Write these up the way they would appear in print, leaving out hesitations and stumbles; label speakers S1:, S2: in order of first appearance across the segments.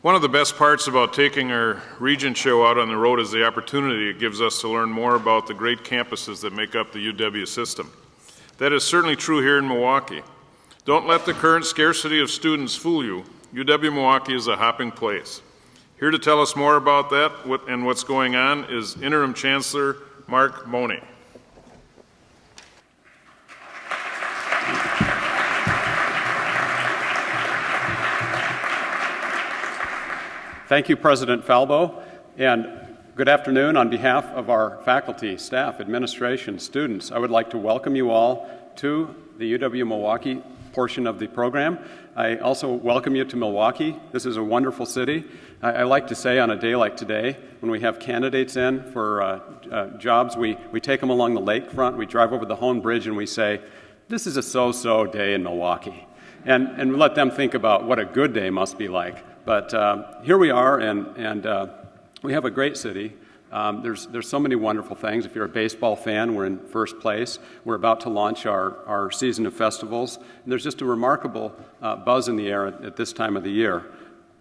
S1: One of the best parts about taking our Regent show out on the road is the opportunity it gives us to learn more about the great campuses that make up the UW system. That is certainly true here in Milwaukee. Don't let the current scarcity of students fool you. UW-Milwaukee is a hopping place. Here to tell us more about that and what's going on is Interim Chancellor Mark Mone.
S2: Thank you, President Falbo, and good afternoon. On behalf of our faculty, staff, administration, students, I would like to welcome you all to the UW-Milwaukee portion of the program. I also welcome you to Milwaukee. This is a wonderful city. I like to say on a day like today, when we have candidates in for jobs, we take them along the lakefront, we drive over the Hone Bridge, and we say, this is a so-so day in Milwaukee. And we let them think about what a good day must be like. But here we are, and we have a great city. There's so many wonderful things. If you're a baseball fan, we're in first place. We're about to launch our season of festivals. And there's just a remarkable buzz in the air at this time of the year.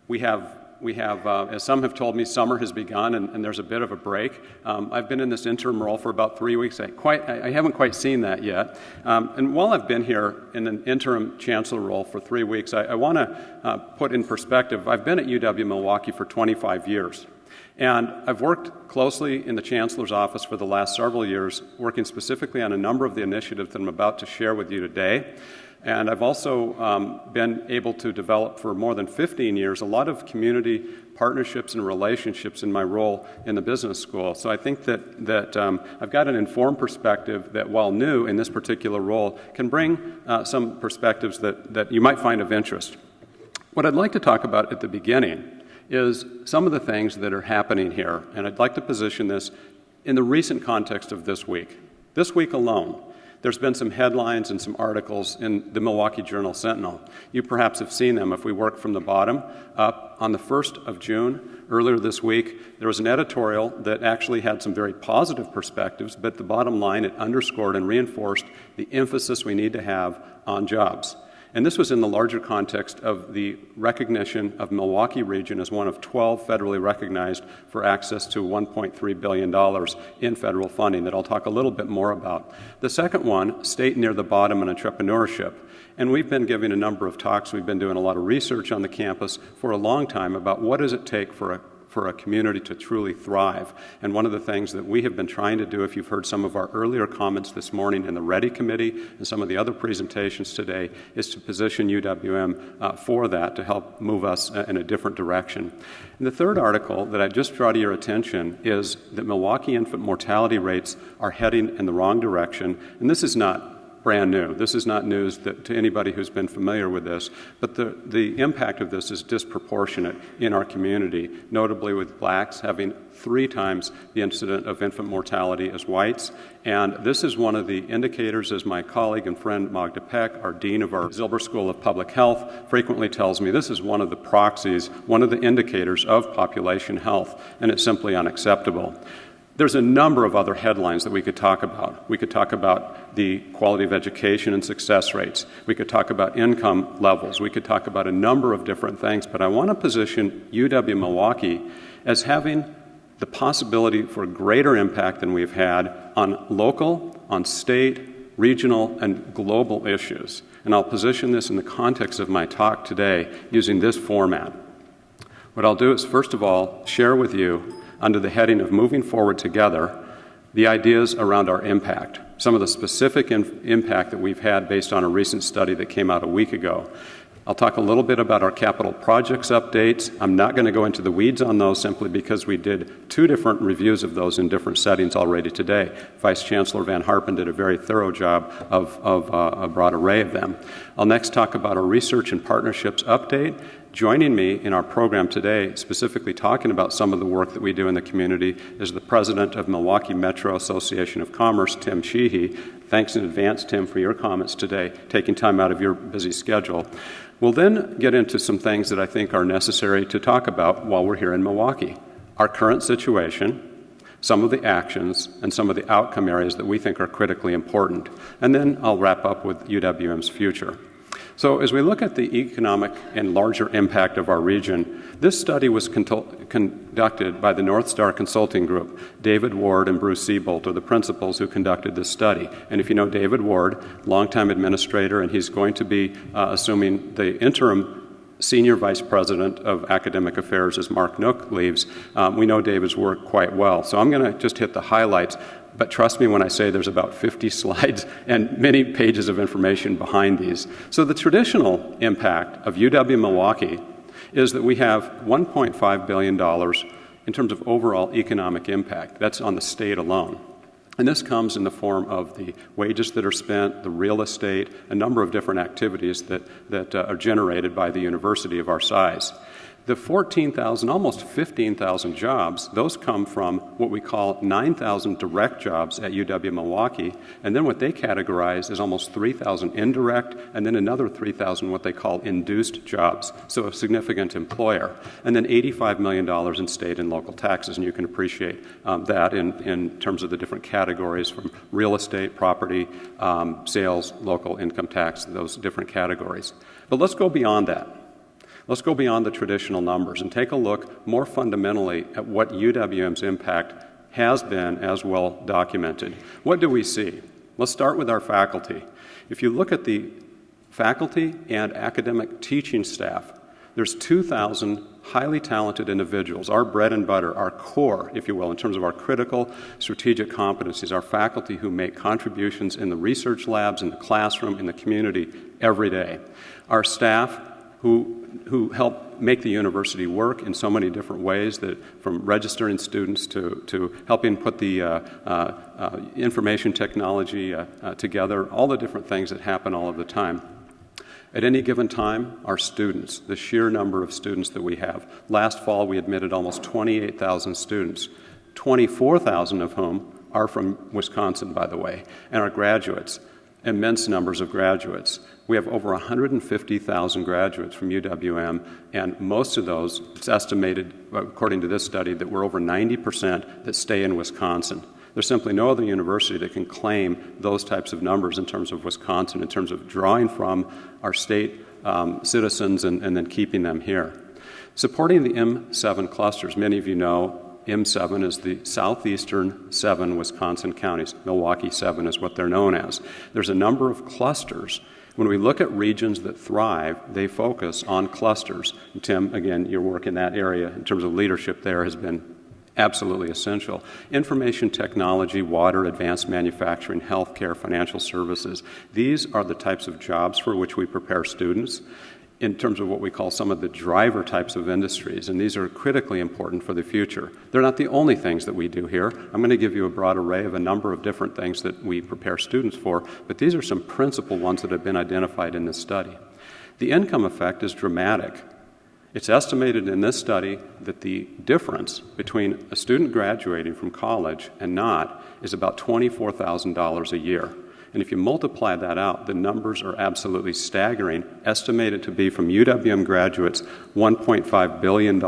S2: We have, as some have told me, summer has begun, and there's a bit of a break. I've been in this interim role for about 3 weeks. I haven't quite seen that yet. And while I've been here in an interim chancellor role for 3 weeks, I want to put in perspective, I've been at UW-Milwaukee for 25 years. And I've worked closely in the Chancellor's office for the last several years, working specifically on a number of the initiatives that I'm about to share with you today. And I've also been able to develop for more than 15 years a lot of community partnerships and relationships in my role in the business school. So I think that I've got an informed perspective that, while new in this particular role, can bring some perspectives that you might find of interest. What I'd like to talk about at the beginning is some of the things that are happening here, and I'd like to position this in the recent context of this week. This week alone, there's been some headlines and some articles in the Milwaukee Journal-Sentinel. You perhaps have seen them if we work from the bottom up. On the 1st of June, earlier this week, there was an editorial that actually had some very positive perspectives, but the bottom line, it underscored and reinforced the emphasis we need to have on jobs. And this was in the larger context of the recognition of Milwaukee region as one of 12 federally recognized for access to $1.3 billion in federal funding that I'll talk a little bit more about. The second one, state near the bottom and entrepreneurship. And we've been giving a number of talks. We've been doing a lot of research on the campus for a long time about what does it take for a community to truly thrive. And one of the things that we have been trying to do, if you've heard some of our earlier comments this morning in the READY Committee and some of the other presentations today, is to position UWM for that, to help move us in a different direction. And the third article that I just draw to your attention is that Milwaukee infant mortality rates are heading in the wrong direction. And this is not brand new. This is not news to anybody who's been familiar with this, but the impact of this is disproportionate in our community, notably with blacks having 3 times the incident of infant mortality as whites. And this is one of the indicators, as my colleague and friend Magda Peck, our dean of our Zilber School of Public Health, frequently tells me this is one of the proxies, one of the indicators of population health, and it's simply unacceptable. There's a number of other headlines that we could talk about. We could talk about the quality of education and success rates. We could talk about income levels. We could talk about a number of different things, but I want to position UW-Milwaukee as having the possibility for greater impact than we've had on local, on state, regional, and global issues. And I'll position this in the context of my talk today using this format. What I'll do is, first of all, share with you, under the heading of Moving Forward Together, the ideas around our impact, some of the specific impact that we've had based on a recent study that came out a week ago. I'll talk a little bit about our capital projects updates. I'm not going to go into the weeds on those simply because we did 2 different reviews of those in different settings already today. Vice Chancellor Van Harpen did a very thorough job of a broad array of them. I'll next talk about our research and partnerships update. Joining me in our program today, specifically talking about some of the work that we do in the community, is the president of Milwaukee Metro Association of Commerce, Tim Sheehy. Thanks in advance, Tim, for your comments today, taking time out of your busy schedule. We'll then get into some things that I think are necessary to talk about while we're here in Milwaukee. Our current situation, some of the actions, and some of the outcome areas that we think are critically important. And then I'll wrap up with UWM's future. So as we look at the economic and larger impact of our region, This study was conducted by the North Star Consulting Group. David Ward and Bruce Siebold are the principals who conducted this study. And if you know David Ward, longtime administrator, and he's going to be assuming the interim Senior Vice President of Academic Affairs as Mark Nook leaves. We know David's work quite well. So I'm going to just hit the highlights. But trust me when I say there's about 50 slides and many pages of information behind these. So the traditional impact of UW-Milwaukee is that we have $1.5 billion in terms of overall economic impact. That's on the state alone. And this comes in the form of the wages that are spent, the real estate, a number of different activities that are generated by the university of our size. The 14,000, almost 15,000 jobs, those come from what we call 9,000 direct jobs at UW-Milwaukee, and then what they categorize is almost 3,000 indirect, and then another 3,000 what they call induced jobs, so a significant employer, and then $85 million in state and local taxes, and you can appreciate that in terms of the different categories from real estate, property, sales, local income tax, those different categories. But let's go beyond that. Let's go beyond the traditional numbers and take a look more fundamentally at what UWM's impact has been as well documented. What do we see? Let's start with our faculty. If you look at the faculty and academic teaching staff, there's 2,000 highly talented individuals, our bread and butter, our core, if you will, in terms of our critical strategic competencies, our faculty who make contributions in the research labs, in the classroom, in the community every day. Our staff who help make the university work in so many different ways, that from registering students to helping put the information technology together, all the different things that happen all of the time. At any given time, our students, the sheer number of students that we have. Last fall, we admitted almost 28,000 students, 24,000 of whom are from Wisconsin, by the way, and our graduates, immense numbers of graduates. We have over 150,000 graduates from UWM, and most of those, it's estimated, according to this study, that we're over 90% that stay in Wisconsin. There's simply no other university that can claim those types of numbers in terms of Wisconsin, in terms of drawing from our state citizens and then keeping them here. Supporting the M7 clusters, many of you know M7 is the southeastern 7 Wisconsin counties. Milwaukee 7 is what they're known as. There's a number of clusters. When we look at regions that thrive, they focus on clusters. And Tim, again, your work in that area in terms of leadership there has been absolutely essential. Information technology, water, advanced manufacturing, healthcare, financial services. These are the types of jobs for which we prepare students in terms of what we call some of the driver types of industries, and these are critically important for the future. They're not the only things that we do here. I'm going to give you a broad array of a number of different things that we prepare students for, but these are some principal ones that have been identified in this study. The income effect is dramatic. It's estimated in this study that the difference between a student graduating from college and not is about $24,000 a year. And if you multiply that out, the numbers are absolutely staggering, estimated to be from UWM graduates $1.5 billion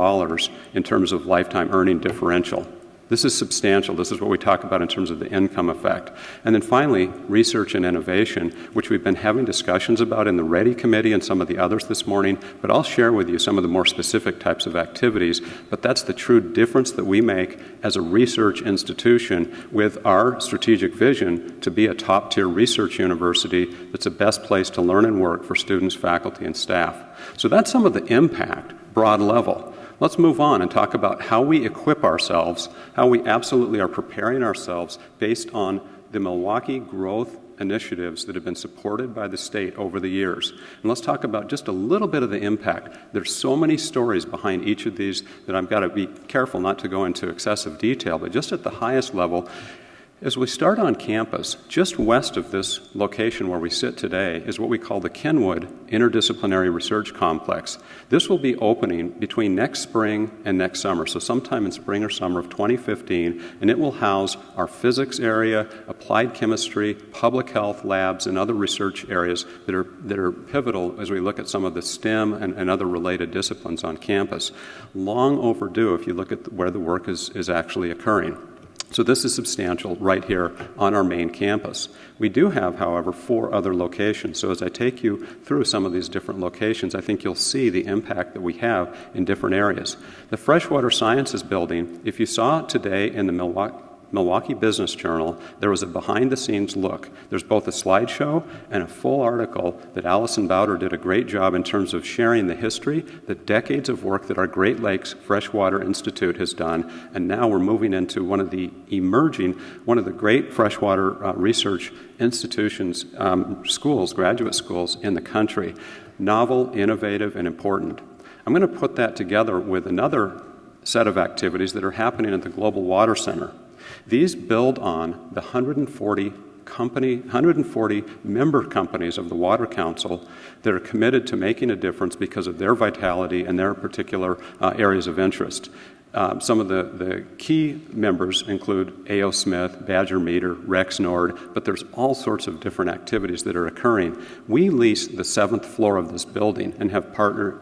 S2: in terms of lifetime earning differential. This is substantial. This is what we talk about in terms of the income effect. And then finally, research and innovation, which we've been having discussions about in the READY Committee and some of the others this morning, but I'll share with you some of the more specific types of activities. But that's the true difference that we make as a research institution with our strategic vision to be a top-tier research university that's the best place to learn and work for students, faculty, and staff. So that's some of the impact, broad level. Let's move on and talk about how we equip ourselves, how we absolutely are preparing ourselves based on the Milwaukee growth initiatives that have been supported by the state over the years. And let's talk about just a little bit of the impact. There's so many stories behind each of these that I've got to be careful not to go into excessive detail, but just at the highest level, as we start on campus, just west of this location where we sit today is what we call the Kenwood Interdisciplinary Research Complex. This will be opening between next spring and next summer, so sometime in spring or summer of 2015, and it will house our physics area, applied chemistry, public health labs, and other research areas that are pivotal as we look at some of the STEM and other related disciplines on campus. Long overdue if you look at where the work is actually occurring. So this is substantial right here on our main campus. We do have, however, 4 other locations. So as I take you through some of these different locations, I think you'll see the impact that we have in different areas. The Freshwater Sciences Building, if you saw it today in the Milwaukee Business Journal, there was a behind-the-scenes look. There's both a slideshow and a full article that Allison Bowder did a great job in terms of sharing the history, the decades of work that our Great Lakes Freshwater Institute has done, and now we're moving into one of the great freshwater research institutions, schools, graduate schools in the country. Novel, innovative, and important. I'm going to put that together with another set of activities that are happening at the Global Water Center. These build on the 140 member companies of the Water Council that are committed to making a difference because of their vitality and their particular areas of interest. Some of the key members include A.O. Smith, Badger Meter, Rexnord, but there's all sorts of different activities that are occurring. We lease the 7th floor of this building and have partner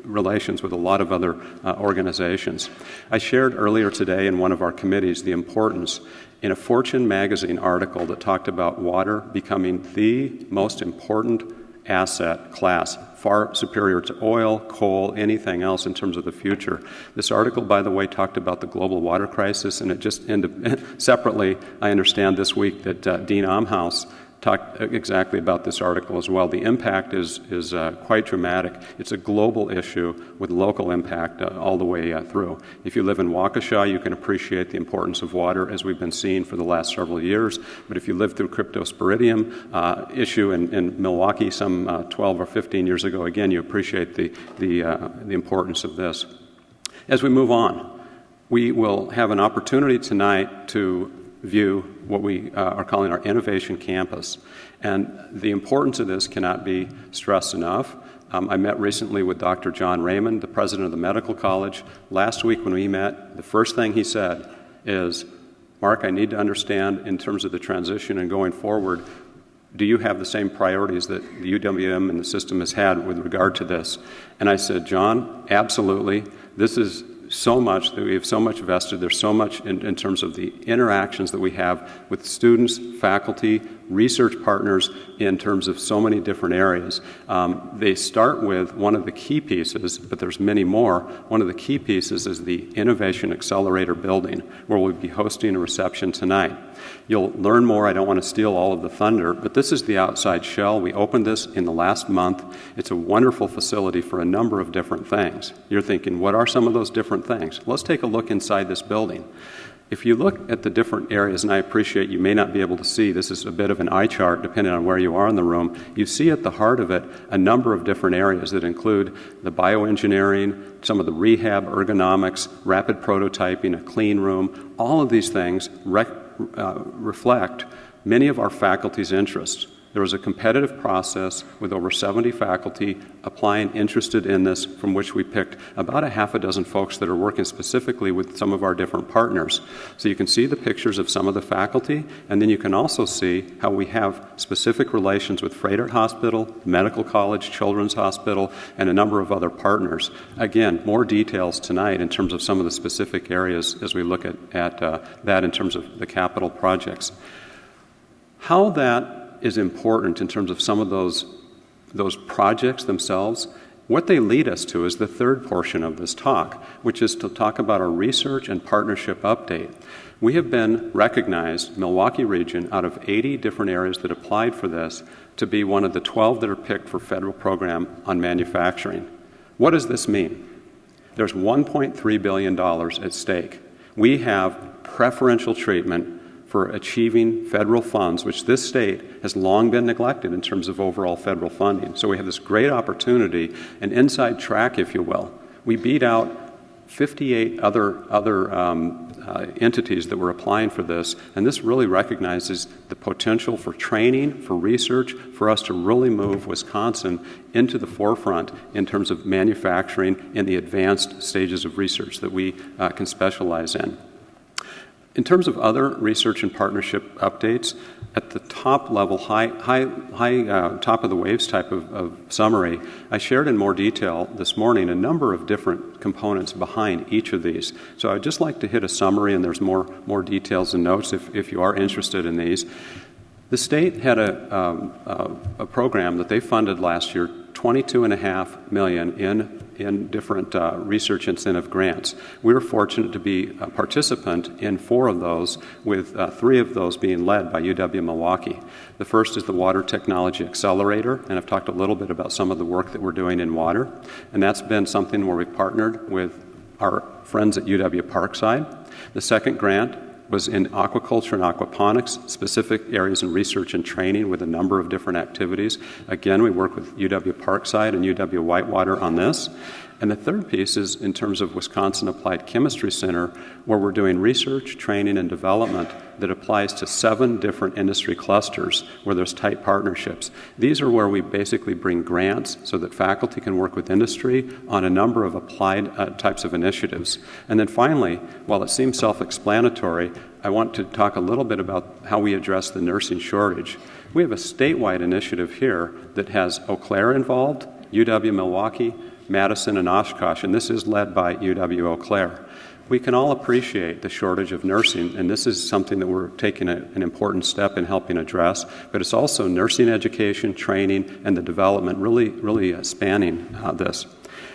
S2: relations with a lot of other organizations. I shared earlier today in one of our committees the importance in a Fortune magazine article that talked about water becoming the most important asset class, far superior to oil, coal, anything else in terms of the future. This article, by the way, talked about the global water crisis, and it just separately, I understand this week that Dean Amhaus talked exactly about this article as well. The impact is quite dramatic. It's a global issue with local impact all the way through. If you live in Waukesha, you can appreciate the importance of water as we've been seeing for the last several years. But if you live through cryptosporidium issue in Milwaukee some 12 or 15 years ago, again, you appreciate the importance of this. As we move on, we will have an opportunity tonight to view what we are calling our Innovation Campus. And the importance of this cannot be stressed enough. I met recently with Dr. John Raymond, the president of the medical college. Last week when we met, the first thing he said is, Mark, I need to understand in terms of the transition and going forward, do you have the same priorities that the UWM and the system has had with regard to this? And I said, John, absolutely. This is so much, that we have so much vested. There's so much in terms of the interactions that we have with students, faculty, research partners in terms of so many different areas. They start with one of the key pieces, but there's many more. One of the key pieces is the Innovation Accelerator building, where we'll be hosting a reception tonight. You'll learn more. I don't want to steal all of the thunder, but this is the outside shell. We opened this in the last month. It's a wonderful facility for a number of different things. You're thinking, what are some of those different things? Let's take a look inside this building. If you look at the different areas, and I appreciate you may not be able to see, this is a bit of an eye chart depending on where you are in the room, you see at the heart of it a number of different areas that include the bioengineering, some of the rehab, ergonomics, rapid prototyping, a clean room. All of these things reflect many of our faculty's interests. There was a competitive process with over 70 faculty applying interested in this, from which we picked about a half a dozen folks that are working specifically with some of our different partners. So you can see the pictures of some of the faculty, and then you can also see how we have specific relations with Froedtert Hospital, Medical College, Children's Hospital, and a number of other partners. Again, more details tonight in terms of some of the specific areas as we look at that in terms of the capital projects. How that is important in terms of some of those projects themselves. What they lead us to is the third portion of this talk, which is to talk about our research and partnership update. We have been recognized, Milwaukee region, out of 80 different areas that applied for this, to be one of the 12 that are picked for federal program on manufacturing. What does this mean? There's $1.3 billion at stake. We have preferential treatment for achieving federal funds, which this state has long been neglected in terms of overall federal funding. So we have this great opportunity, an inside track, if you will. We beat out 58 other entities that were applying for this, and this really recognizes the potential for training, for research, for us to really move Wisconsin into the forefront in terms of manufacturing in the advanced stages of research that we can specialize in. In terms of other research and partnership updates, at the top level, high top of the waves type of summary, I shared in more detail this morning a number of different components behind each of these. So I'd just like to hit a summary, and there's more details and notes if you are interested in these. The state had a program that they funded last year, $22.5 million in different research incentive grants. We were fortunate to be a participant in 4 of those, with 3 of those being led by UW-Milwaukee. The first is the Water Technology Accelerator, and I've talked a little bit about some of the work that we're doing in water, and that's been something where we've partnered with our friends at UW Parkside. The second grant was in aquaculture and aquaponics, specific areas in research and training with a number of different activities. Again, we work with UW Parkside and UW Whitewater on this. And the third piece is in terms of Wisconsin Applied Chemistry Center, where we're doing research, training, and development that applies to 7 different industry clusters where there's tight partnerships. These are where we basically bring grants so that faculty can work with industry on a number of applied types of initiatives. And then finally, while it seems self-explanatory, I want to talk a little bit about how we address the nursing shortage. We have a statewide initiative here that has Eau Claire involved, UW-Milwaukee, Madison, and Oshkosh, and this is led by UW-Eau Claire. We can all appreciate the shortage of nursing, and this is something that we're taking an important step in helping address, but it's also nursing education, training, and the development really spanning this.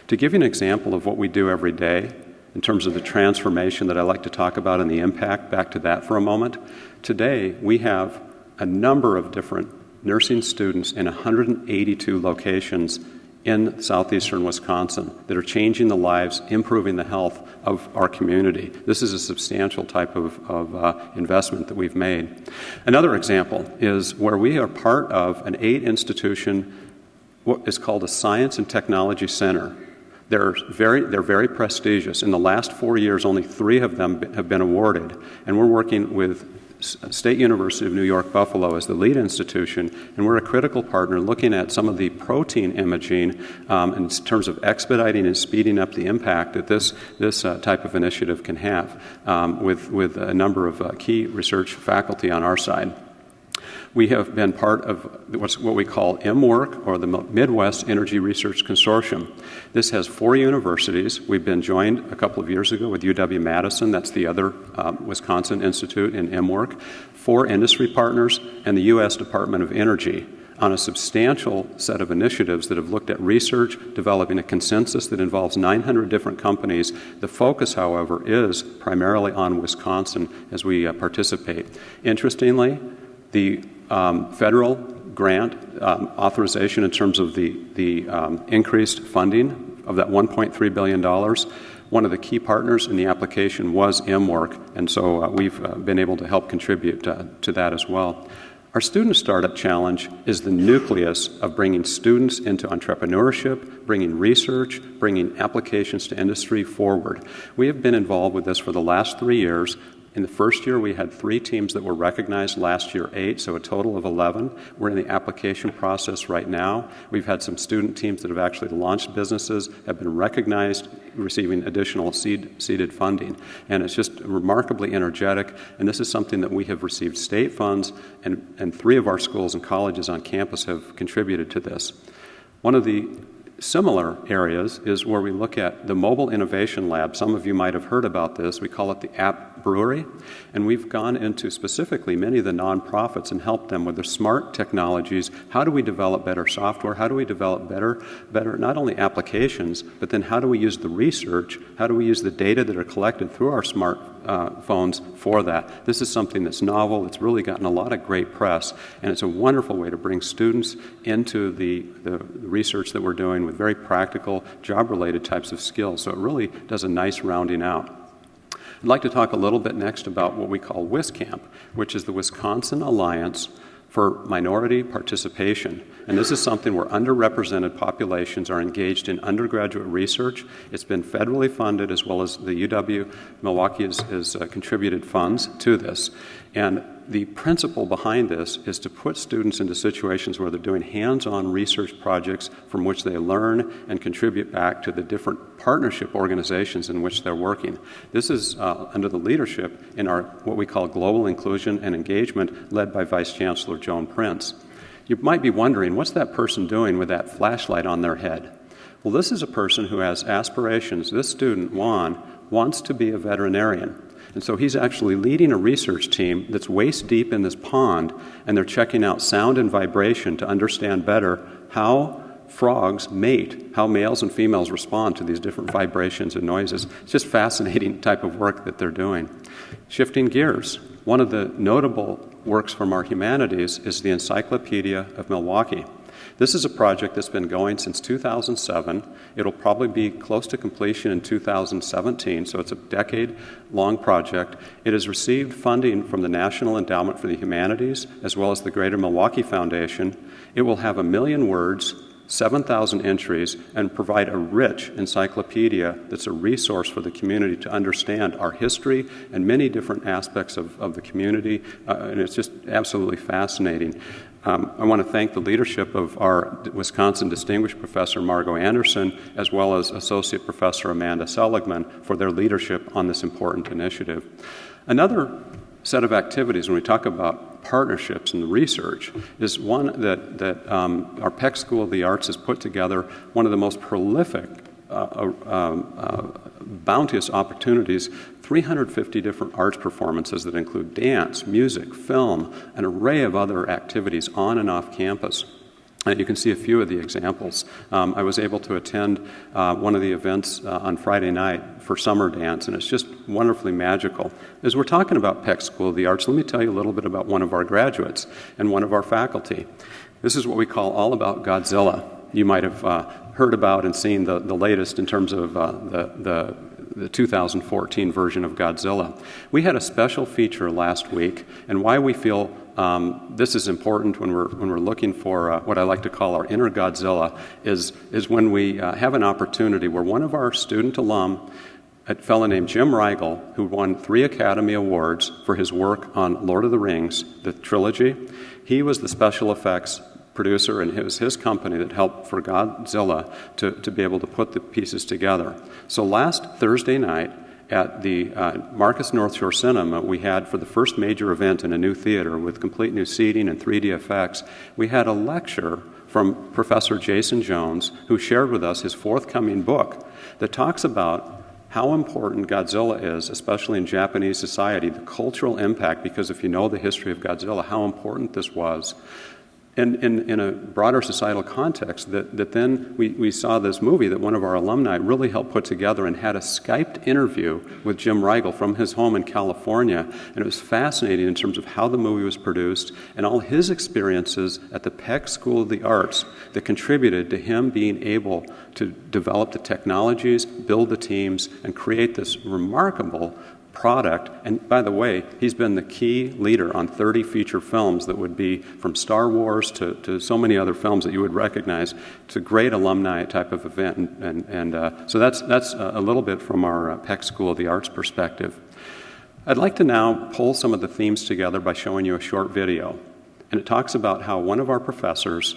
S2: To give you an example of what we do every day in terms of the transformation that I like to talk about and the impact, back to that for a moment, today we have a number of different nursing students in 182 locations in southeastern Wisconsin that are changing the lives, improving the health of our community. This is a substantial type of investment that we've made. Another example is where we are part of an 8-institution, what is called a Science and Technology Center. They're very prestigious. In the last 4 years, only 3 of them have been awarded, and we're working with State University of New York Buffalo as the lead institution, and we're a critical partner looking at some of the protein imaging in terms of expediting and speeding up the impact that this type of initiative can have with a number of key research faculty on our side. We have been part of what we call MWORK, or the Midwest Energy Research Consortium. This has 4 universities. We've been joined a couple of years ago with UW-Madison, that's the other Wisconsin institute in MWORK, 4 industry partners, and the U.S. Department of Energy on a substantial set of initiatives that have looked at research, developing a consensus that involves 900 different companies. The focus, however, is primarily on Wisconsin as we participate. Interestingly, the federal grant authorization in terms of the increased funding of that $1.3 billion, one of the key partners in the application was MWORK, and so we've been able to help contribute to that as well. Our Student Startup Challenge is the nucleus of bringing students into entrepreneurship, bringing research, bringing applications to industry forward. We have been involved with this for the last 3 years. In the first year, we had 3 teams that were recognized, last year 8, so a total of 11. We're in the application process right now. We've had some student teams that have actually launched businesses, have been recognized, receiving additional seeded funding. And it's just remarkably energetic, and this is something that we have received state funds, and 3 of our schools and colleges on campus have contributed to this. One of the similar areas is where we look at the Mobile Innovation Lab. Some of you might have heard about this. We call it the App Brewery, and we've gone into specifically many of the nonprofits and helped them with their smart technologies. How do we develop better software? How do we develop better not only applications, but then how do we use the research? How do we use the data that are collected through our smart phones for that? This is something that's novel. It's really gotten a lot of great press, and it's a wonderful way to bring students into the research that we're doing with very practical, job-related types of skills. So it really does a nice rounding out. I'd like to talk a little bit next about what we call WisCamp, which is the Wisconsin Alliance for Minority Participation. And this is something where underrepresented populations are engaged in undergraduate research. It's been federally funded, as well as the UW-Milwaukee has contributed funds to this. And the principle behind this is to put students into situations where they're doing hands-on research projects from which they learn and contribute back to the different partnership organizations in which they're working. This is under the leadership in our what we call Global Inclusion and Engagement, led by Vice Chancellor Joan Prince. You might be wondering, what's that person doing with that flashlight on their head? Well, this is a person who has aspirations. This student, Juan, wants to be a veterinarian. And so he's actually leading a research team that's waist deep in this pond, and they're checking out sound and vibration to understand better how frogs mate, how males and females respond to these different vibrations and noises. It's just fascinating type of work that they're doing. Shifting gears, one of the notable works from our humanities is the Encyclopedia of Milwaukee. This is a project that's been going since 2007. It'll probably be close to completion in 2017, so it's a decade-long project. It has received funding from the National Endowment for the Humanities, as well as the Greater Milwaukee Foundation. It will have 1 million words, 7,000 entries, and provide a rich encyclopedia that's a resource for the community to understand our history and many different aspects of the community, and it's just absolutely fascinating. I want to thank the leadership of our Wisconsin Distinguished Professor Margot Anderson, as well as Associate Professor Amanda Seligman, for their leadership on this important initiative. Another set of activities when we talk about partnerships and research is one that our Peck School of the Arts has put together, one of the most prolific bounteous opportunities, 350 different arts performances that include dance, music, film, an array of other activities on and off campus. And you can see a few of the examples. I was able to attend one of the events on Friday night for summer dance, and it's just wonderfully magical. As we're talking about Peck School of the Arts, let me tell you a little bit about one of our graduates and one of our faculty. This is what we call All About Godzilla. You might have heard about and seen the latest in terms of the 2014 version of Godzilla. We had a special feature last week, and why we feel this is important when we're looking for what I like to call our inner Godzilla is when we have an opportunity where one of our student alum, a fellow named Jim Riegel, who won 3 Academy Awards for his work on Lord of the Rings, the trilogy, he was the special effects producer, and it was his company that helped for Godzilla to be able to put the pieces together. So last Thursday night at the Marcus North Shore Cinema, we had, for the first major event in a new theater with complete new seating and 3D effects, we had a lecture from Professor Jason Jones, who shared with us his forthcoming book that talks about how important Godzilla is, especially in Japanese society, the cultural impact, because if you know the history of Godzilla, how important this was. And in a broader societal context, that then we saw this movie that one of our alumni really helped put together and had a Skyped interview with Jim Riegel from his home in California. And it was fascinating in terms of how the movie was produced and all his experiences at the Peck School of the Arts that contributed to him being able to develop the technologies, build the teams, and create this remarkable product. And by the way, he's been the key leader on 30 feature films that would be from Star Wars to so many other films that you would recognize. It's a great alumni type of event, and so that's a little bit from our Peck School of the Arts perspective. I'd like to now pull some of the themes together by showing you a short video, and it talks about how one of our professors,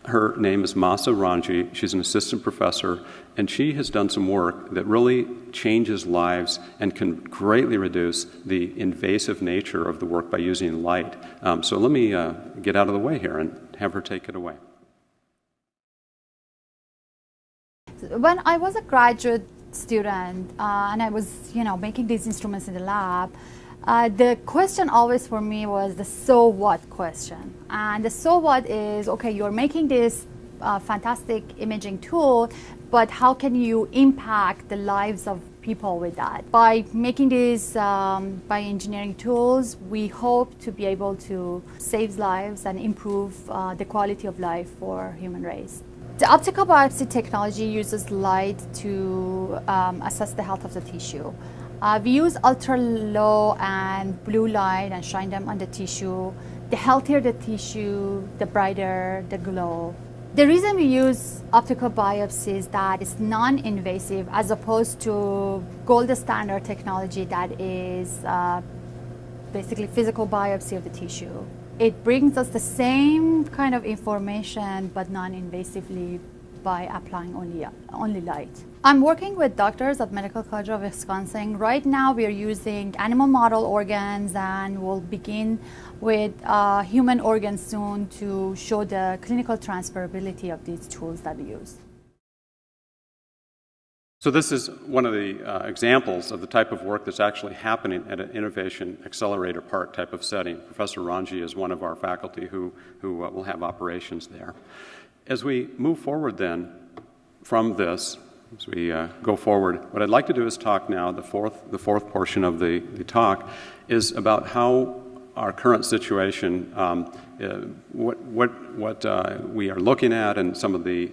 S2: her name is Masa Ranji. She's an assistant professor, and she has done some work that really changes lives and can greatly reduce the invasive nature of the work by using light. So let me get out of the way here and have her take it away.
S3: When I was a graduate student and I was, making these instruments in the lab, the question always for me was the so what question. And the so what is, okay, you're making this fantastic imaging tool, but how can you impact the lives of people with that? By making these bioengineering tools, we hope to be able to save lives and improve the quality of life for human race. The optical biopsy technology uses light to assess the health of the tissue. We use ultra-low and blue light and shine them on the tissue. The healthier the tissue, the brighter the glow. The reason we use optical biopsy is that it's non-invasive as opposed to gold standard technology that is basically physical biopsy of the tissue. It brings us the same kind of information, but non-invasively by applying only light. I'm working with doctors at Medical College of Wisconsin. Right now we are using animal model organs, and we'll begin with human organs soon to show the clinical transferability of these tools that we use.
S2: So this is one of the examples of the type of work that's actually happening at an Innovation Accelerator Park type of setting. Professor Ranji is one of our faculty who will have operations there. As we move forward then from this, as we go forward, what I'd like to do is talk now, the fourth portion of the talk is about how our current situation, what we are looking at, and some of the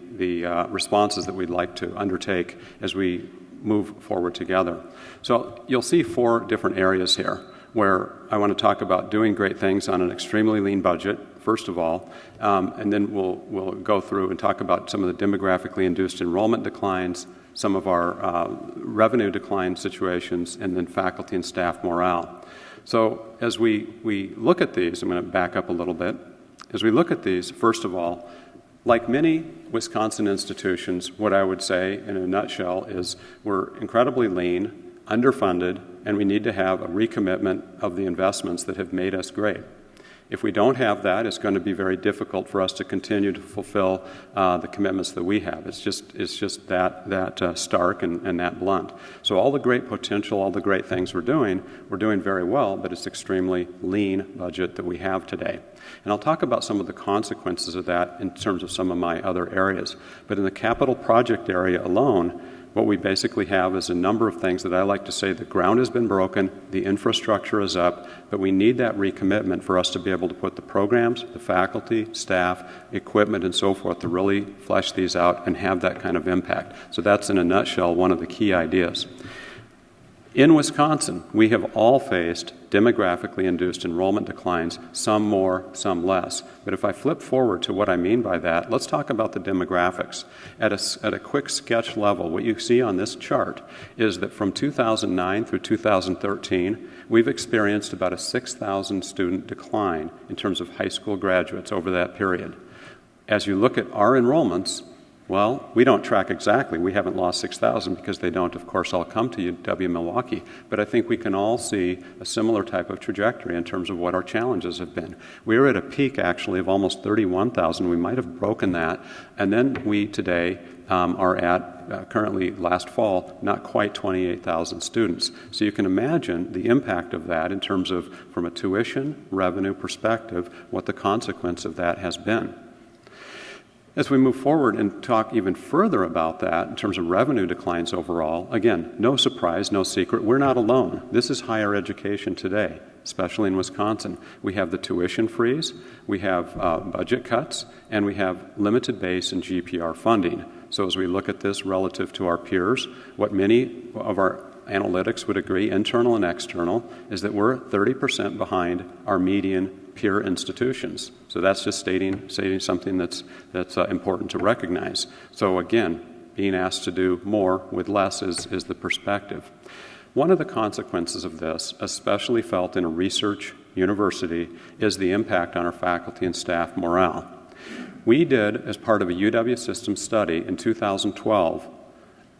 S2: responses that we'd like to undertake as we move forward together. So you'll see 4 different areas here where I want to talk about doing great things on an extremely lean budget, first of all, and then we'll go through and talk about some of the demographically induced enrollment declines, some of our revenue decline situations, and then faculty and staff morale. So as we look at these, I'm going to back up a little bit. As we look at these, first of all, like many Wisconsin institutions, what I would say in a nutshell is we're incredibly lean, underfunded, and we need to have a recommitment of the investments that have made us great. If we don't have that, it's going to be very difficult for us to continue to fulfill the commitments that we have. It's just that stark and that blunt. So all the great potential, all the great things we're doing very well, but it's extremely lean budget that we have today. And I'll talk about some of the consequences of that in terms of some of my other areas. But in the capital project area alone, what we basically have is a number of things that I like to say the ground has been broken, the infrastructure is up, but we need that recommitment for us to be able to put the programs, the faculty, staff, equipment, and so forth to really flesh these out and have that kind of impact. So that's in a nutshell one of the key ideas. In Wisconsin, we have all faced demographically induced enrollment declines, some more, some less. But if I flip forward to what I mean by that, let's talk about the demographics. At a quick sketch level, what you see on this chart is that from 2009 through 2013, we've experienced about a 6,000 student decline in terms of high school graduates over that period. As you look at our enrollments, well, we don't track exactly. We haven't lost 6,000 because they don't, of course, all come to UW-Milwaukee. But I think we can all see a similar type of trajectory in terms of what our challenges have been. We were at a peak, actually, of almost 31,000. We might have broken that. And then we today are at, currently last fall, not quite 28,000 students. So you can imagine the impact of that in terms of, from a tuition revenue perspective, what the consequence of that has been. As we move forward and talk even further about that in terms of revenue declines overall, again, no surprise, no secret, we're not alone. This is higher education today, especially in Wisconsin. We have the tuition freeze, we have budget cuts, and we have limited base and GPR funding. So as we look at this relative to our peers, what many of our analytics would agree, internal and external, is that we're 30% behind our median peer institutions. So that's just stating something that's important to recognize. So again, being asked to do more with less is the perspective. One of the consequences of this, especially felt in a research university, is the impact on our faculty and staff morale. We did, as part of a UW system study in 2012,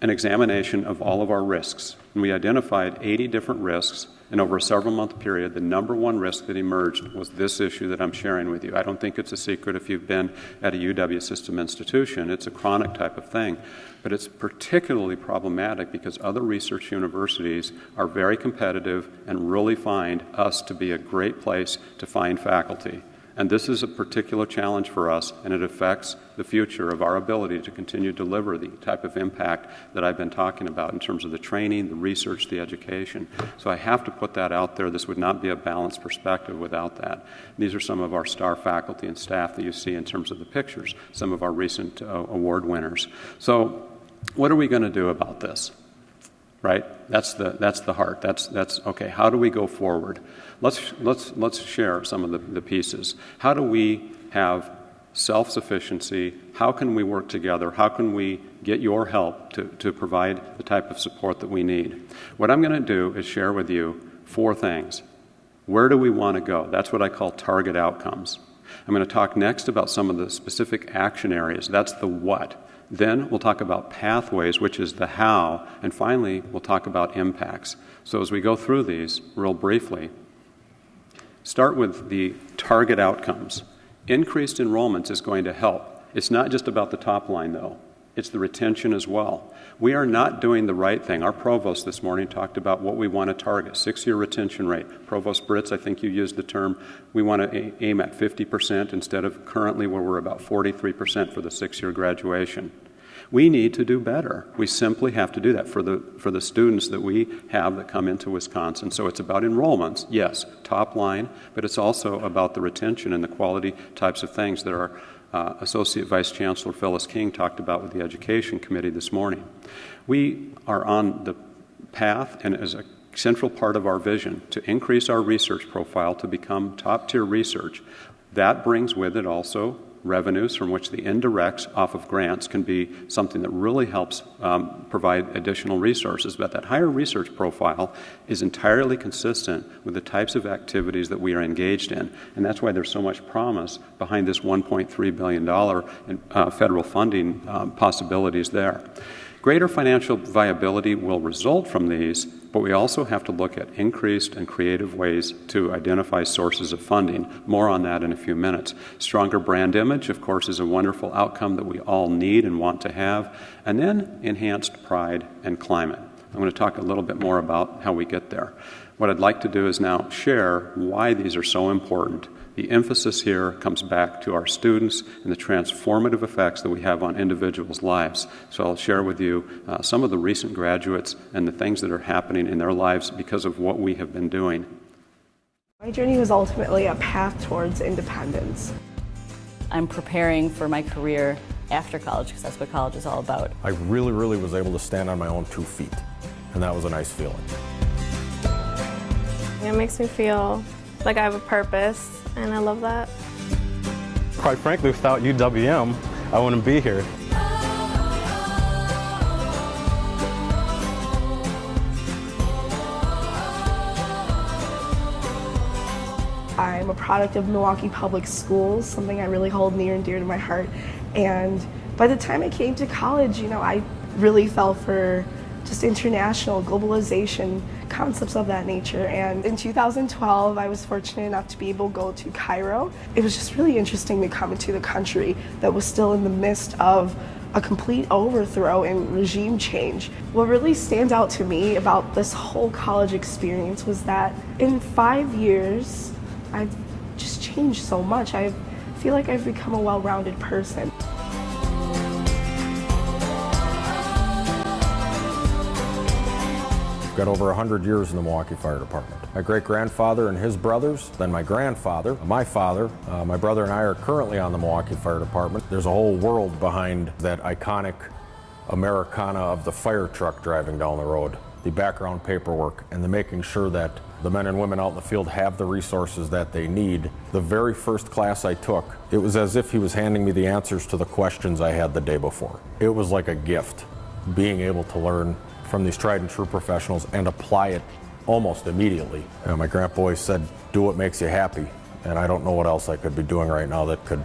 S2: an examination of all of our risks. And we identified 80 different risks, and over a several-month period, the number one risk that emerged was this issue that I'm sharing with you. I don't think it's a secret if you've been at a UW system institution. It's a chronic type of thing. But it's particularly problematic because other research universities are very competitive and really find us to be a great place to find faculty. And this is a particular challenge for us, and it affects the future of our ability to continue to deliver the type of impact that I've been talking about in terms of the training, the research, the education. So I have to put that out there. This would not be a balanced perspective without that. These are some of our star faculty and staff that you see in terms of the pictures, some of our recent award winners. So what are we going to do about this? Right? That's the heart. That's okay. How do we go forward? Let's share some of the pieces. How do we have self-sufficiency? How can we work together? How can we get your help to provide the type of support that we need? What I'm going to do is share with you 4 things. Where do we want to go? That's what I call target outcomes. I'm going to talk next about some of the specific action areas. That's the what. Then we'll talk about pathways, which is the how. And finally, we'll talk about impacts. So as we go through these real briefly, start with the target outcomes. Increased enrollments is going to help. It's not just about the top line, though. It's the retention as well. We are not doing the right thing. Our provost this morning talked about what we want to target, 6-year retention rate. Provost Britz, I think you used the term, we want to aim at 50% instead of currently where we're about 43% for the 6-year graduation. We need to do better. We simply have to do that for the students that we have that come into Wisconsin. So it's about enrollments, yes, top line, but it's also about the retention and the quality types of things that our Associate Vice Chancellor Phyllis King talked about with the Education Committee this morning. We are on the path, and as a central part of our vision, to increase our research profile to become top-tier research. That brings with it also revenues from which the indirects off of grants can be something that really helps provide additional resources. But that higher research profile is entirely consistent with the types of activities that we are engaged in. And that's why there's so much promise behind this $1.3 billion in federal funding possibilities there. Greater financial viability will result from these, but we also have to look at increased and creative ways to identify sources of funding. More on that in a few minutes. Stronger brand image, of course, is a wonderful outcome that we all need and want to have. And then enhanced pride and climate. I'm going to talk a little bit more about how we get there. What I'd like to do is now share why these are so important. The emphasis here comes back to our students and the transformative effects that we have on individuals' lives. So I'll share with you some of the recent graduates and the things that are happening in their lives because of what we have been doing.
S4: My journey was ultimately a path towards independence.
S5: I'm preparing for my career after college because that's what college is all about.
S6: I really was able to stand on my own 2 feet, and that was a nice feeling.
S7: It makes me feel like I have a purpose, and I love that.
S8: Quite frankly, without UWM, I wouldn't be here.
S4: I'm a product of Milwaukee Public Schools, something I really hold near and dear to my heart. And by the time I came to college, I really fell for just international globalization, concepts of that nature. And in 2012, I was fortunate enough to be able to go to Cairo. It was just really interesting to come into the country that was still in the midst of a complete overthrow and regime change. What really stands out to me about this whole college experience was that in 5 years, I've just changed so much. I feel like I've become a well-rounded person.
S6: Got over 100 years in the Milwaukee Fire Department. My great-grandfather and his brothers, then my grandfather, my father, my brother and I are currently on the Milwaukee Fire Department. There's a whole world behind that iconic Americana of the fire truck driving down the road, the background paperwork, and the making sure that the men and women out in the field have the resources that they need. The very first class I took, it was as if he was handing me the answers to the questions I had the day before. It was like a gift, being able to learn from these tried and true professionals and apply it almost immediately. My grandpa always said, do what makes you happy. And I don't know what else I could be doing right now that could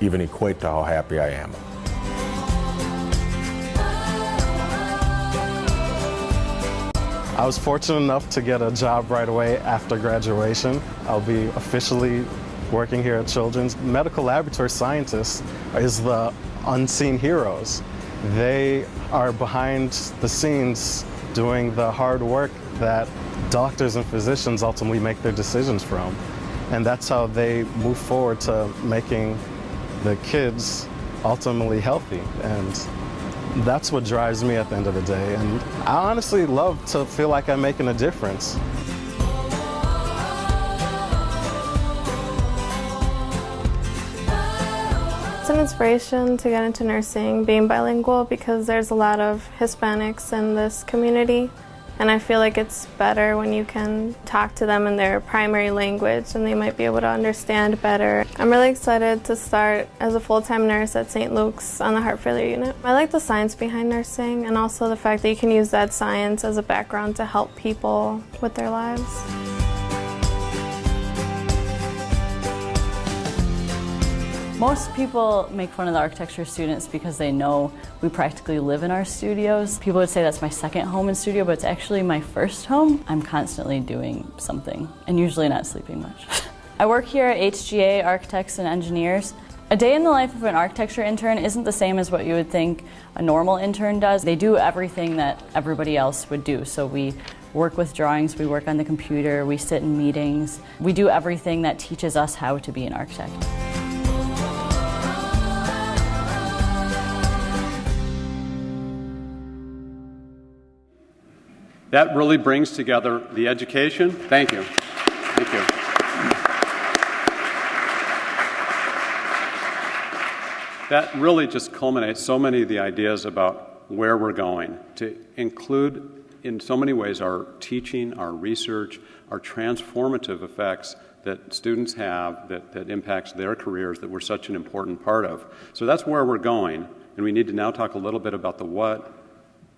S6: even equate to how happy I am.
S8: I was fortunate enough to get a job right away after graduation. I'll be officially working here at Children's. Medical laboratory scientists is the unseen heroes. They are behind the scenes doing the hard work that doctors and physicians ultimately make their decisions from. And that's how they move forward to making the kids ultimately healthy. And that's what drives me at the end of the day. And I honestly love to feel like I'm making a difference.
S7: It's an inspiration to get into nursing, being bilingual, because there's a lot of Hispanics in this community, and I feel like it's better when you can talk to them in their primary language and they might be able to understand better. I'm really excited to start as a full-time nurse at St. Luke's on the heart failure unit. I like the science behind nursing and also the fact that you can use that science as a background to help people with their lives.
S5: Most people make fun of the architecture students because they know we practically live in our studios. People would say that's my second home in studio, but it's actually my first home. I'm constantly doing something and usually not sleeping much. I work here at HGA Architects and Engineers. A day in the life of an architecture intern isn't the same as what you would think a normal intern does. They do everything that everybody else would do. So we work with drawings, we work on the computer, we sit in meetings. We do everything that teaches us how to be an architect.
S2: That really brings together the education. Thank you. Thank you. That really just culminates so many of the ideas about where we're going, to include in so many ways our teaching, our research, our transformative effects that students have that impacts their careers that we're such an important part of. So that's where we're going, and we need to now talk a little bit about the what,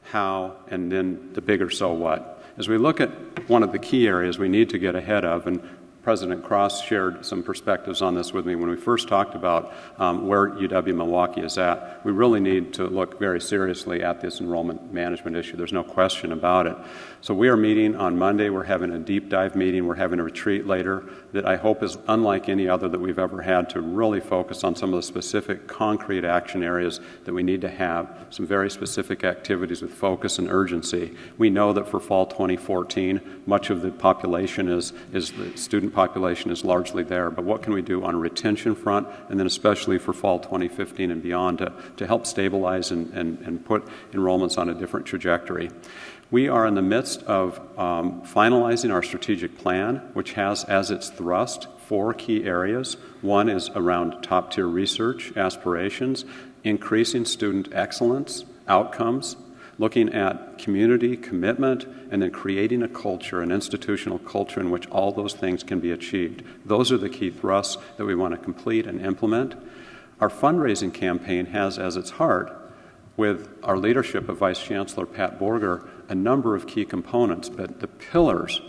S2: how, and then the bigger so what. As we look at one of the key areas we need to get ahead of, and President Cross shared some perspectives on this with me when we first talked about where UW-Milwaukee is at. We really need to look very seriously at this enrollment management issue. There's no question about it. So we are meeting on Monday. We're having a deep dive meeting. We're having a retreat later that I hope is unlike any other that we've ever had, to really focus on some of the specific concrete action areas that we need to have, some very specific activities with focus and urgency. We know that for fall 2014, much of the population is the student population is largely there, but what can we do on a retention front, and then especially for fall 2015 and beyond to help stabilize and put enrollments on a different trajectory. We are in the midst of finalizing our strategic plan, which has as its thrust 4 key areas. One is around top-tier research aspirations, increasing student excellence, outcomes, looking at community commitment, and then creating a culture, an institutional culture in which all those things can be achieved. Those are the key thrusts that we want to complete and implement. Our fundraising campaign has as its heart, with our leadership of Vice Chancellor Pat Borger, a number of key components, but the pillars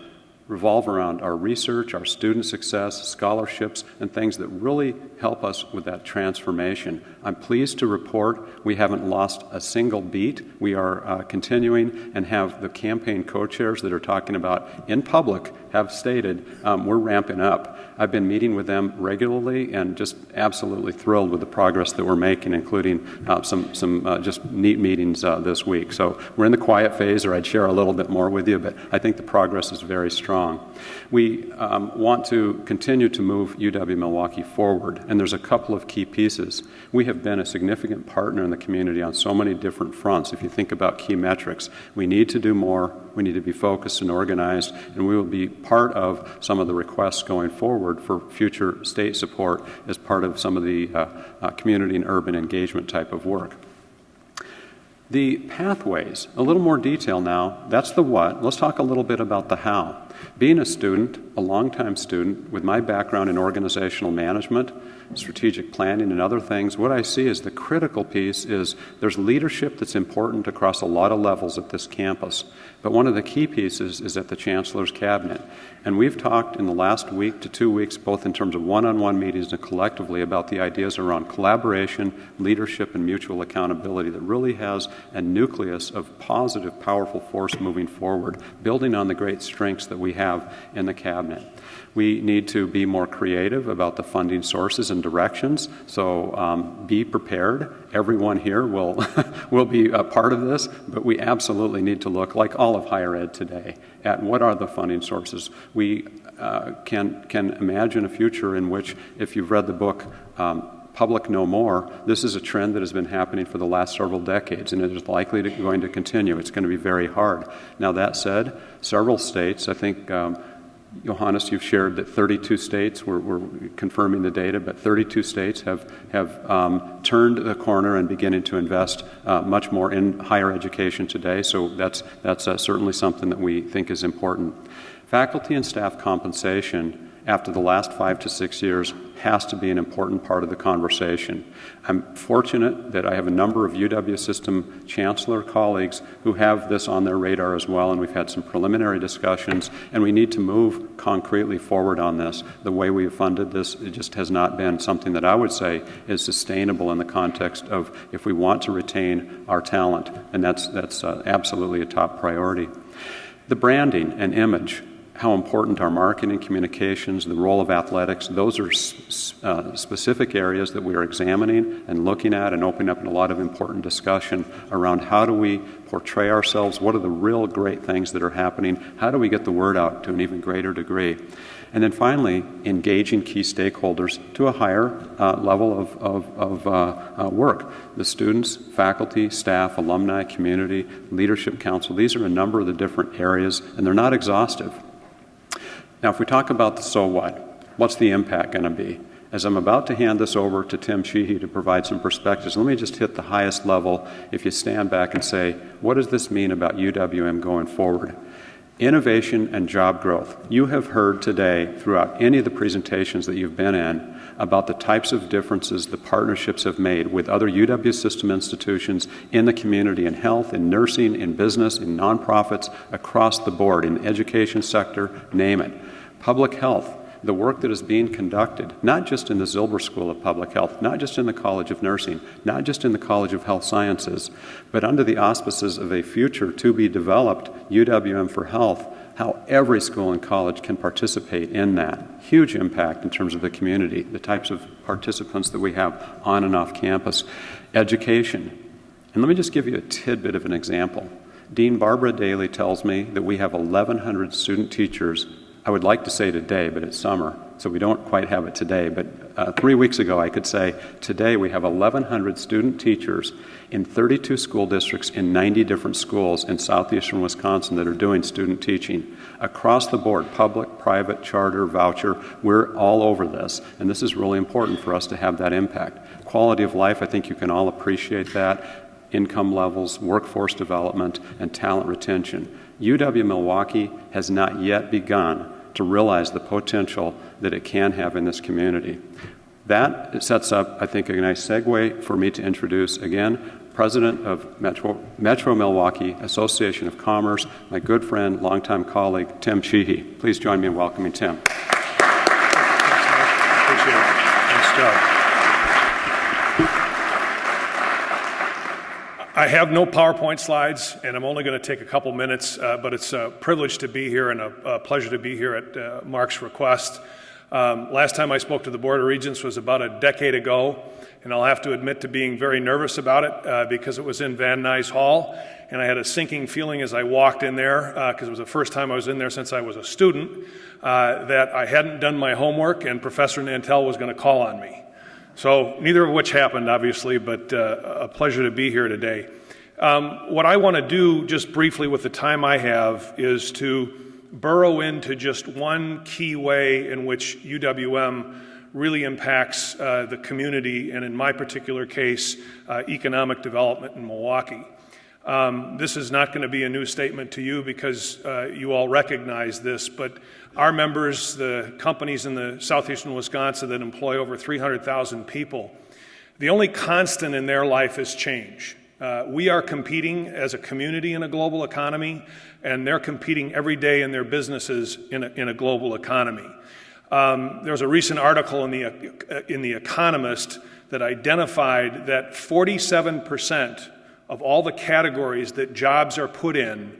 S2: revolve around our research, our student success, scholarships, and things that really help us with that transformation. I'm pleased to report we haven't lost a single beat. We are continuing and have the campaign co-chairs that are talking about in public have stated we're ramping up. I've been meeting with them regularly and just absolutely thrilled with the progress that we're making, including some just neat meetings this week. So we're in the quiet phase, or I'd share a little bit more with you, but I think the progress is very strong. We want to continue to move UW-Milwaukee forward, and there's a couple of key pieces. We have been a significant partner in the community on so many different fronts. If you think about key metrics, we need to do more, we need to be focused and organized, and we will be part of some of the requests going forward for future state support as part of some of the community and urban engagement type of work. The pathways, a little more detail now. That's the what. Let's talk a little bit about the how. Being a student, a longtime student, with my background in organizational management, strategic planning, and other things, what I see is the critical piece is there's leadership that's important across a lot of levels at this campus. But one of the key pieces is at the Chancellor's Cabinet. And we've talked in the last week to 2 weeks, both in terms of one-on-one meetings and collectively, about the ideas around collaboration, leadership, and mutual accountability that really has a nucleus of positive, powerful force moving forward, building on the great strengths that we have in the Cabinet. We need to be more creative about the funding sources and directions, so be prepared. Everyone here will, will be a part of this, but we absolutely need to look, like all of higher ed today, at what are the funding sources. We can imagine a future in which, if you've read the book Public No More, this is a trend that has been happening for the last several decades, and it is likely going to continue. It's going to be very hard. Now, that said, several states, I think Johannes, you've shared that 32 states, we're confirming the data, but 32 states have turned the corner and beginning to invest much more in higher education today, so that's certainly something that we think is important. Faculty and staff compensation after the last 5 to 6 years has to be an important part of the conversation. I'm fortunate that I have a number of UW System Chancellor colleagues who have this on their radar as well, and we've had some preliminary discussions, and we need to move concretely forward on this. The way we have funded this, it just has not been something that I would say is sustainable in the context of if we want to retain our talent, and that's absolutely a top priority. The branding and image, how important are marketing, communications, the role of athletics. Those are specific areas that we are examining and looking at and opening up in a lot of important discussion around how do we portray ourselves, what are the real great things that are happening, how do we get the word out to an even greater degree. And then finally, engaging key stakeholders to a higher level of work. The students, faculty, staff, alumni, community, leadership council, these are a number of the different areas, and they're not exhaustive. Now, if we talk about the so what, what's the impact going to be? As I'm about to hand this over to Tim Sheehy to provide some perspectives, let me just hit the highest level if you stand back and say, what does this mean about UWM going forward? Innovation and job growth. You have heard today throughout any of the presentations that you've been in about the types of differences the partnerships have made with other UW system institutions in the community, in health, in nursing, in business, in nonprofits, across the board, in the education sector, name it. Public health, the work that is being conducted, not just in the Zilber School of Public Health, not just in the College of Nursing, not just in the College of Health Sciences, but under the auspices of a future to be developed UWM for Health, how every school and college can participate in that. Huge impact in terms of the community, the types of participants that we have on and off campus. Education. And let me just give you a tidbit of an example. Dean Barbara Daly tells me that we have 1,100 student teachers. I would like to say today, but it's summer, so we don't quite have it today. But 3 weeks ago, I could say today we have 1,100 student teachers in 32 school districts in 90 different schools in southeastern Wisconsin that are doing student teaching. Across the board, public, private, charter, voucher, we're all over this. And this is really important for us to have that impact. Quality of life, I think you can all appreciate that. Income levels, workforce development, and talent retention. UW-Milwaukee has not yet begun to realize the potential that it can have in this community. That sets up, I think, a nice segue for me to introduce, again, President of Metro Milwaukee Association of Commerce, my good friend, longtime colleague, Tim Sheehy. Please join me in welcoming Tim.
S9: Appreciate it. Thanks, Doug. I have no PowerPoint slides, and I'm only going to take a couple minutes, but it's a privilege to be here and a pleasure to be here at Mark's request. Last time I spoke to the Board of Regents was about a decade ago, and I'll have to admit to being very nervous about it because it was in Van Nuys Hall, and I had a sinking feeling as I walked in there, because it was the first time I was in there since I was a student, that I hadn't done my homework and Professor Nantel was going to call on me. So neither of which happened, obviously, but a pleasure to be here today. What I want to do, just briefly with the time I have, is to burrow into just one key way in which UWM really impacts the community, and in my particular case, economic development in Milwaukee. This is not going to be a new statement to you because you all recognize this, but our members, the companies in the southeastern Wisconsin that employ over 300,000 people, the only constant in their life is change. We are competing as a community in a global economy, and they're competing every day in their businesses in a global economy. There's a recent article in the Economist that identified that 47% of all the categories that jobs are put in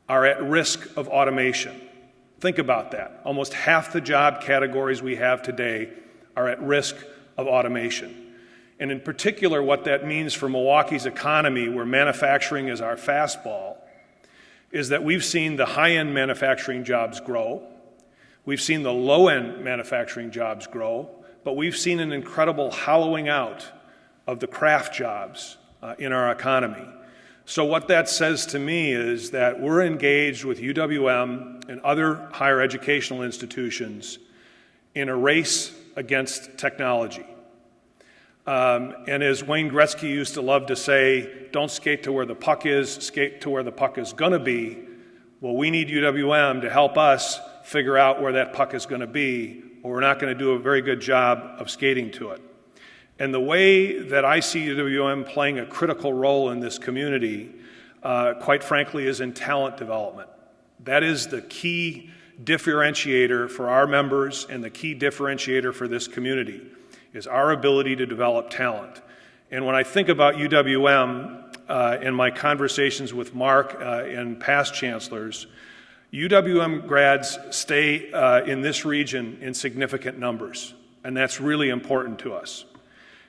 S9: are at risk of automation. Think about that. Almost half the job categories we have today are at risk of automation. And in particular, what that means for Milwaukee's economy, where manufacturing is our fastball, is that we've seen the high-end manufacturing jobs grow. We've seen the low-end manufacturing jobs grow, but we've seen an incredible hollowing out of the craft jobs in our economy. So what that says to me is that we're engaged with UWM and other higher educational institutions in a race against technology. And as Wayne Gretzky used to love to say, don't skate to where the puck is, skate to where the puck is going to be. Well, we need UWM to help us figure out where that puck is going to be, or we're not going to do a very good job of skating to it. And the way that I see UWM playing a critical role in this community, quite frankly, is in talent development. That is the key differentiator for our members and the key differentiator for this community, is our ability to develop talent. And when I think about UWM in my conversations with Mark and past chancellors, UWM grads stay in this region in significant numbers, and that's really important to us.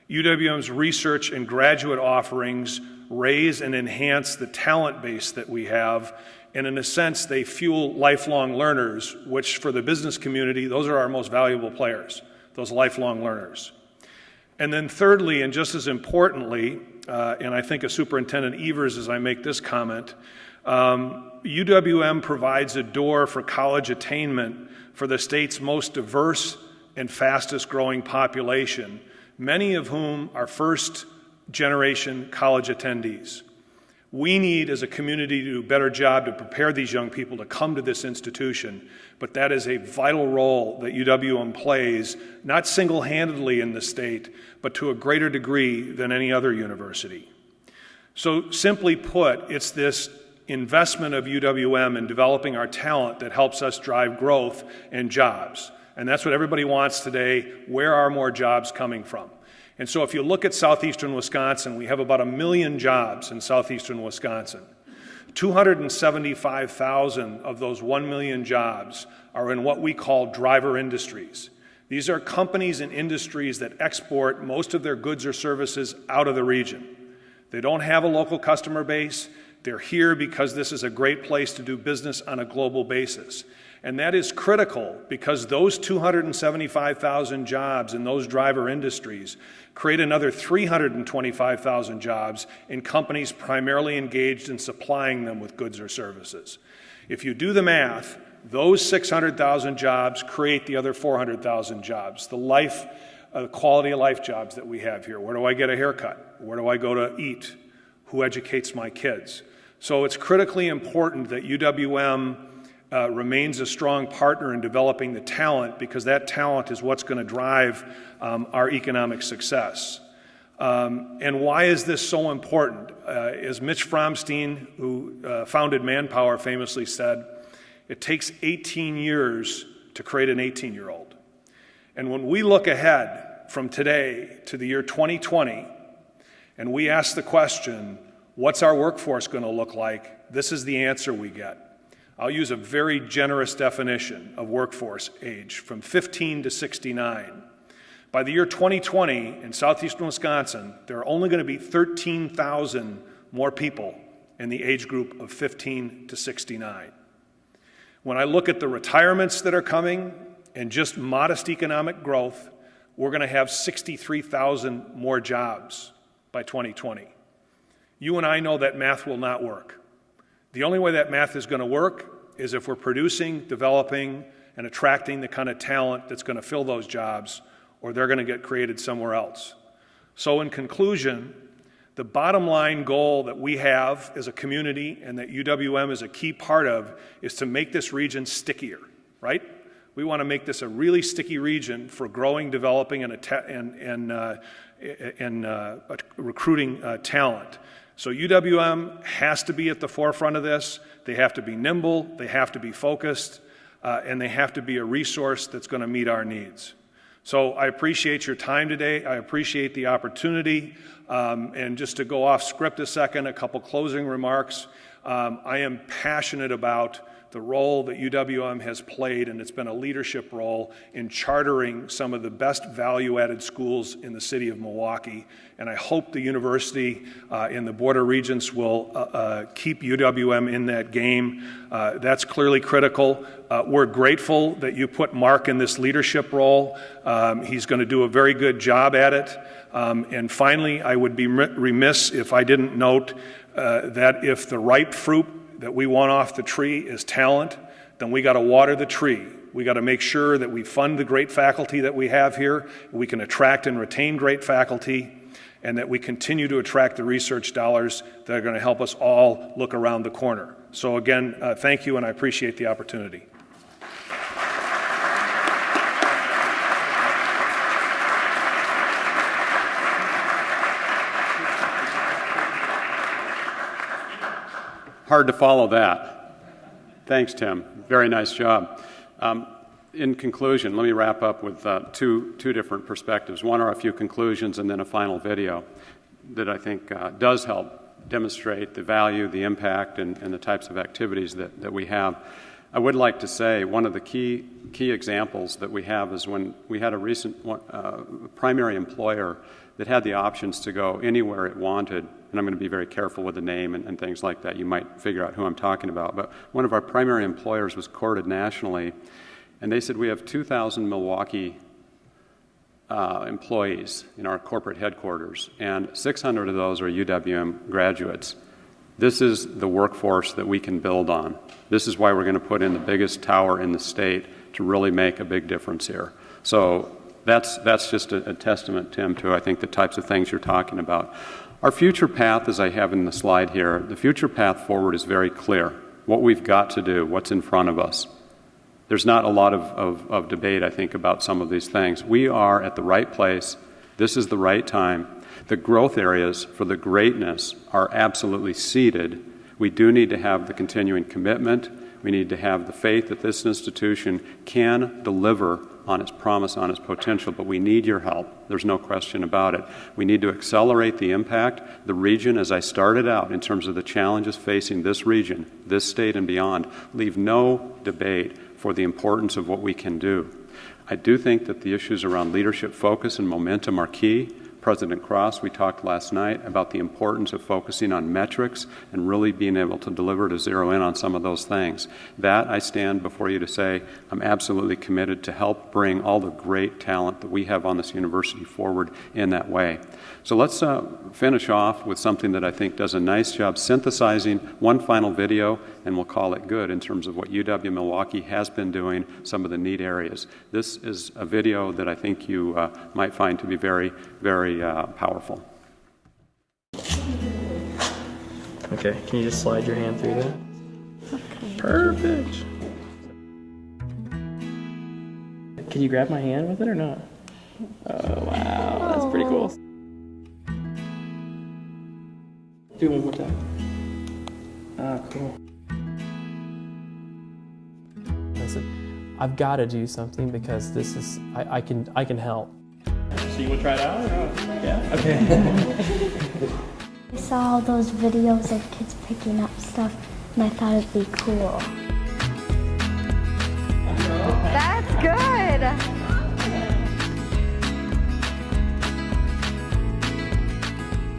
S9: UWM's research and graduate offerings raise and enhance the talent base that we have, and in a sense, they fuel lifelong learners, which for the business community, those are our most valuable players, those lifelong learners. And then thirdly, and just as importantly, and I think of Superintendent Evers as I make this comment, UWM provides a door for college attainment for the state's most diverse and fastest growing population, many of whom are first-generation college attendees. We need, as a community, to do a better job to prepare these young people to come to this institution, but that is a vital role that UWM plays, not single-handedly in the state, but to a greater degree than any other university. So simply put, it's this investment of UWM in developing our talent that helps us drive growth and jobs. And that's what everybody wants today. Where are more jobs coming from? And so if you look at southeastern Wisconsin, we have about 1 million jobs in southeastern Wisconsin. 275,000 of those 1 million jobs are in what we call driver industries. These are companies and industries that export most of their goods or services out of the region. They don't have a local customer base. They're here because this is a great place to do business on a global basis. And that is critical because those 275,000 jobs in those driver industries create another 325,000 jobs in companies primarily engaged in supplying them with goods or services. If you do the math, those 600,000 jobs create the other 400,000 jobs, the quality of life jobs that we have here. Where do I get a haircut? Where do I go to eat? Who educates my kids? So it's critically important that UWM remains a strong partner in developing the talent, because that talent is what's going to drive our economic success. And why is this so important? As Mitch Fromstein, who founded Manpower, famously said, it takes 18 years to create an 18-year-old. And when we look ahead from today to the year 2020, and we ask the question, what's our workforce going to look like? This is the answer we get. I'll use a very generous definition of workforce age, from 15 to 69. By the year 2020, in southeastern Wisconsin, there are only going to be 13,000 more people in the age group of 15 to 69. When I look at the retirements that are coming and just modest economic growth, we're going to have 63,000 more jobs by 2020. You and I know that math will not work. The only way that math is going to work is if we're producing, developing, and attracting the kind of talent that's going to fill those jobs, or they're going to get created somewhere else. So in conclusion, the bottom line goal that we have as a community and that UWM is a key part of is to make this region stickier, right? We want to make this a really sticky region for growing, developing, and recruiting talent. So UWM has to be at the forefront of this. They have to be nimble, they have to be focused, and they have to be a resource that's going to meet our needs. So I appreciate your time today. I appreciate the opportunity. And just to go off script a second, a couple closing remarks. I am passionate about the role that UWM has played, and it's been a leadership role in chartering some of the best value-added schools in the city of Milwaukee. And I hope the university and the Board of Regents will keep UWM in that game. That's clearly critical. We're grateful that you put Mark in this leadership role. He's going to do a very good job at it. And finally, I would be remiss if I didn't note that if the ripe fruit that we want off the tree is talent, then we got to water the tree. We got to make sure that we fund the great faculty that we have here, we can attract and retain great faculty, and that we continue to attract the research dollars that are going to help us all look around the corner. So again, thank you, and I appreciate the opportunity.
S2: Hard to follow that. Thanks, Tim. Very nice job. In conclusion, let me wrap up with two different perspectives. One are a few conclusions and then a final video that I think does help demonstrate the value, the impact, and the types of activities that we have. I would like to say one of the key examples that we have is when we had a recent primary employer that had the options to go anywhere it wanted, and I'm going to be very careful with the name and things like that. You might figure out who I'm talking about. But one of our primary employers was courted nationally, and they said we have 2,000 Milwaukee employees in our corporate headquarters, and 600 of those are UWM graduates. This is the workforce that we can build on. This is why we're going to put in the biggest tower in the state to really make a big difference here. So that's just a testament, Tim, to I think the types of things you're talking about. Our future path, as I have in the slide here, the future path forward is very clear. What we've got to do, what's in front of us. There's not a lot of debate, I think, about some of these things. We are at the right place. This is the right time. The growth areas for the greatness are absolutely seeded. We do need to have the continuing commitment. We need to have the faith that this institution can deliver on its promise, on its potential, but we need your help. There's no question about it. We need to accelerate the impact. The region, as I started out, in terms of the challenges facing this region, this state and beyond, leave no debate for the importance of what we can do. I do think that the issues around leadership focus and momentum are key. President Cross, we talked last night about the importance of focusing on metrics and really being able to deliver to zero in on some of those things. That, I stand before you to say, I'm absolutely committed to help bring all the great talent that we have on this university forward in that way. So let's finish off with something that I think does a nice job synthesizing one final video, and we'll call it good in terms of what UW-Milwaukee has been doing, some of the neat areas. This is a video that I think you might find to be very, very powerful.
S10: Okay, can you just slide your hand through that? Okay. Perfect. Can you grab my hand with it or not? Oh, wow, that's pretty cool. Do it one more time. Ah, cool. I said, I've got to do something because this is, I can help. So you want to try it out or not? Yeah? Okay.
S11: I saw all those videos of kids picking up stuff and I thought it'd be cool.
S3: That's good.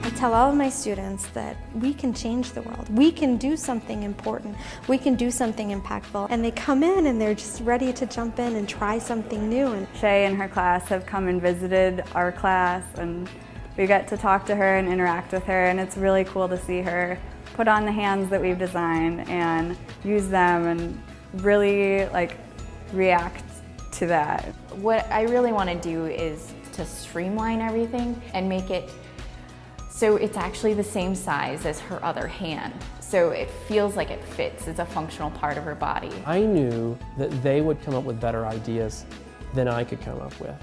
S12: I tell all of my students that we can change the world. We can do something important. We can do something impactful. And they come in and they're just ready to jump in and try something new. And
S13: Shay and her class have come and visited our class, and we get to talk to her and interact with her, and it's really cool to see her put on the hands that we've designed and use them and really react to that.
S14: What I really want to do is to streamline everything and make it so it's actually the same size as her other hand. So it feels like it fits. It's a functional part of her body.
S10: I knew that they would come up with better ideas than I could come up with,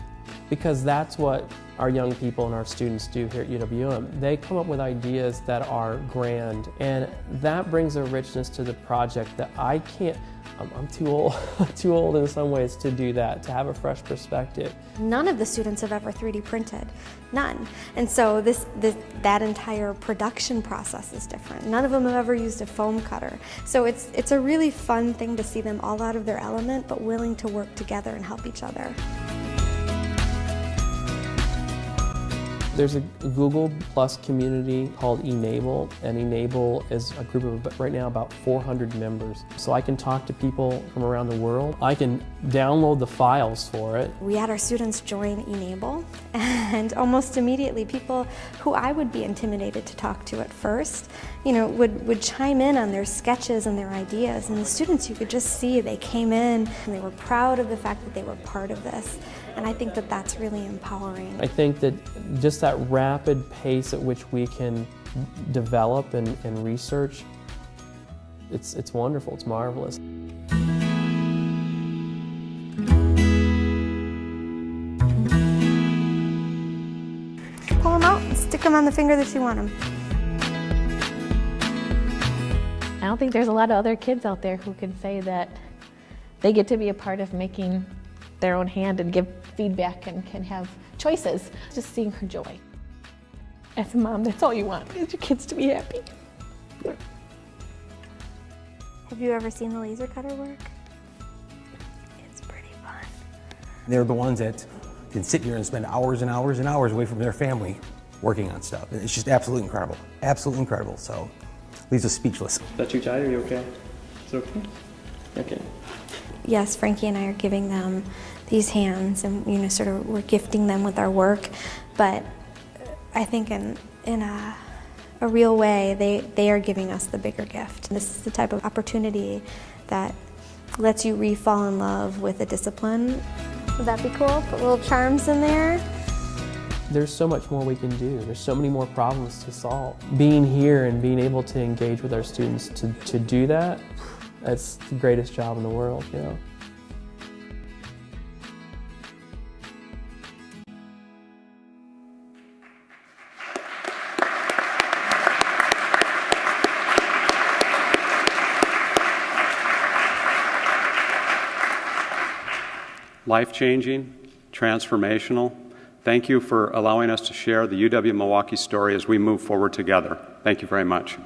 S10: because that's what our young people and our students do here at UWM. They come up with ideas that are grand, and that brings a richness to the project that I can't. I'm too old in some ways to do that, to have a fresh perspective.
S12: none of the students have ever 3D printed, none. And so that entire production process is different. None of them have ever used a foam cutter. So it's a really fun thing to see them all out of their element, but willing to work together and help each other.
S10: There's a Google Plus community called Enable, and Enable is a group of right now about 400 members. So I can talk to people from around the world. I can download the files for it.
S12: We had our students join Enable, and almost immediately people who I would be intimidated to talk to at first, would chime in on their sketches and their ideas. And the students, you could just see they came in and they were proud of the fact that they were part of this. And I think that that's really empowering.
S10: I think that just that rapid pace at which we can develop and research, it's wonderful, it's marvelous.
S12: Pull them out and stick them on the finger that you want them.
S15: I don't think there's a lot of other kids out there who can say that they get to be a part of making their own hand and give feedback and can have choices. Just seeing her joy. As a mom, that's all you want, is your kids to be happy.
S12: Have you ever seen the laser cutter work? It's pretty fun.
S16: They're the ones that can sit here and spend hours and hours and hours away from their family working on stuff. It's just absolutely incredible. Absolutely incredible. So, leaves us speechless.
S10: Is that too tight? Are you okay? Is it okay? Okay.
S12: Yes, Frankie and I are giving them these hands, and sort of we're gifting them with our work. But I think in a real way, they are giving us the bigger gift. This is the type of opportunity that lets you re-fall in love with a discipline. Would that be cool? Put little charms in there.
S10: There's so much more we can do. There's so many more problems to solve. Being here and being able to engage with our students to do that, that's the greatest job in the world, you know.
S2: Life-changing, transformational. Thank you for allowing us to share the UW-Milwaukee story as we move forward together. Thank you very much.